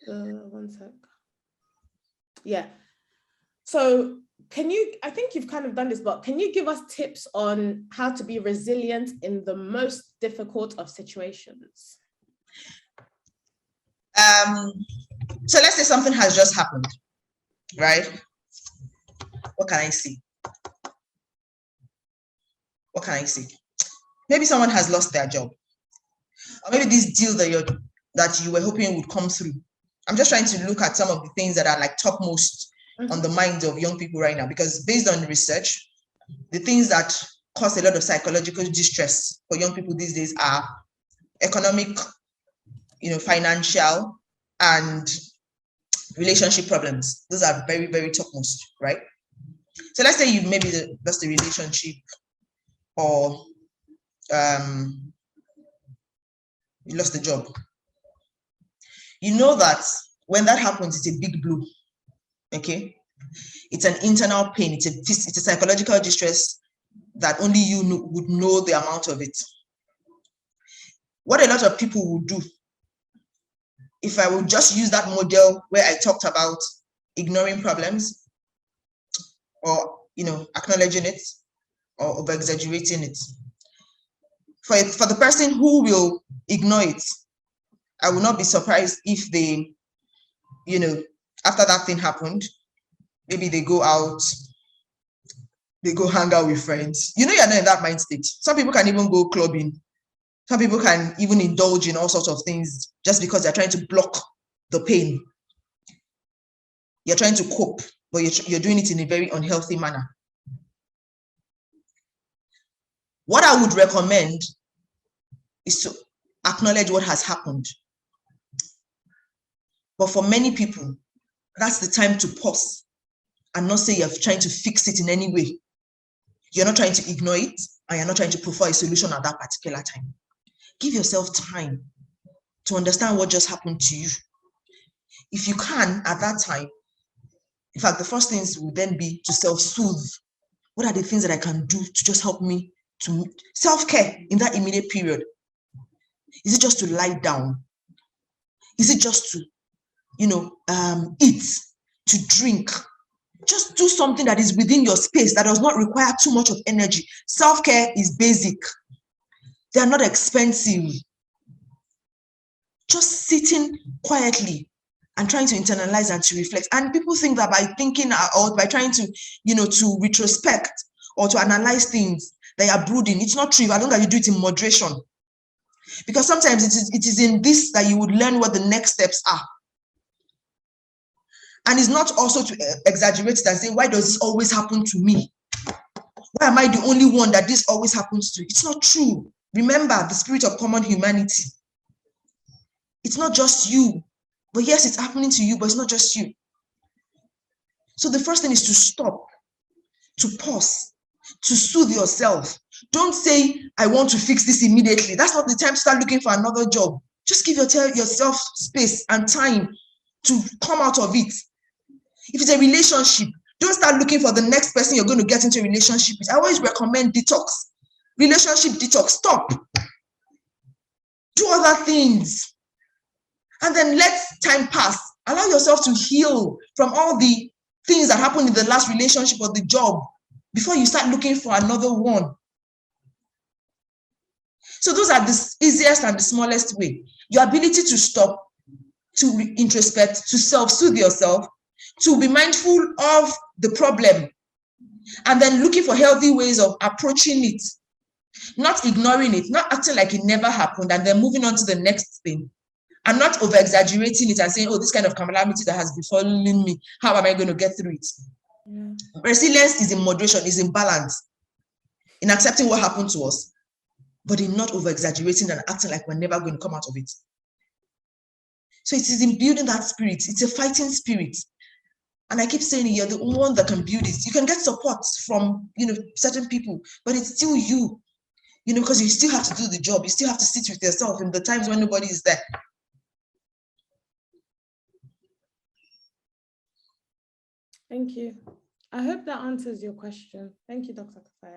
One sec. Yeah. So I think you've kind of done this, but can you give us tips on how to be resilient in the most difficult of situations? So let's say something has just happened, right? What can I see? What can I see? Maybe someone has lost their job, or maybe this deal that you were hoping would come through. I'm just trying to look at some of the things that are like topmost on the minds of young people right now, because based on research, the things that cause a lot of psychological distress for young people these days are economic, financial, and relationship problems. Those are very, very topmost, right? So let's say you maybe lost a relationship, or you lost a job. You know that when that happens, it's a big blow. Okay, it's an internal pain. It's a psychological distress that only you would know the amount of it. What a lot of people would do, if I would just use that model where I talked about ignoring problems, or acknowledging it, or over exaggerating it. For the person who will ignore it, I will not be surprised if they, after that thing happened, maybe they go out, they go hang out with friends. You're not in that mind state. Some people can even go clubbing. Some people can even indulge in all sorts of things just because they're trying to block the pain. You're trying to cope, but you're doing it in a very unhealthy manner. What I would recommend is to acknowledge what has happened. But for many people, that's the time to pause and not say you're trying to fix it in any way. You're not trying to ignore it, and you're not trying to provide a solution at that particular time. Give yourself time to understand what just happened to you. If you can, at that time, in fact, the first things will then be to self-soothe. What are the things that I can do to just help me to self-care in that immediate period? Is it just to lie down? Is it just to, eat, to drink? Just do something that is within your space that does not require too much of energy. Self-care is basic. They are not expensive. Just sitting quietly and trying to internalize and to reflect. And people think that by thinking or by trying to, to retrospect or to analyze things, they are brooding. It's not true. As long as you do it in moderation. Because sometimes it is in this that you would learn what the next steps are. And it's not also to exaggerate it and say, why does this always happen to me? Why am I the only one that this always happens to? It's not true. Remember the spirit of common humanity. It's not just you. But yes, it's happening to you, but it's not just you. So the first thing is to stop, to pause, to soothe yourself. Don't say, I want to fix this immediately. That's not the time to start looking for another job. Just give yourself space and time to come out of it. If it's a relationship, don't start looking for the next person you're going to get into a relationship with. I always recommend detox. Relationship detox. Stop. Do other things. And then let time pass. Allow yourself to heal from all the things that happened in the last relationship or the job before you start looking for another one. So those are the easiest and the smallest way. Your ability to stop, to introspect, to self-soothe yourself, to be mindful of the problem, and then looking for healthy ways of approaching it, not ignoring it, not acting like it never happened, and then moving on to the next thing, and not over-exaggerating it and saying, oh, this kind of calamity that has befallen me, how am I going to get through it? Yeah. Resilience is in moderation, is in balance, in accepting what happened to us, but in not over-exaggerating and acting like we're never going to come out of it. So it is in building that spirit. It's a fighting spirit. And I keep saying you're the one that can build it. You can get support from, certain people, but it's still you, because you still have to do the job. You still have to sit with yourself in the times when nobody is there. Thank you. I hope that answers your question. Thank you, Dr. Kafayah.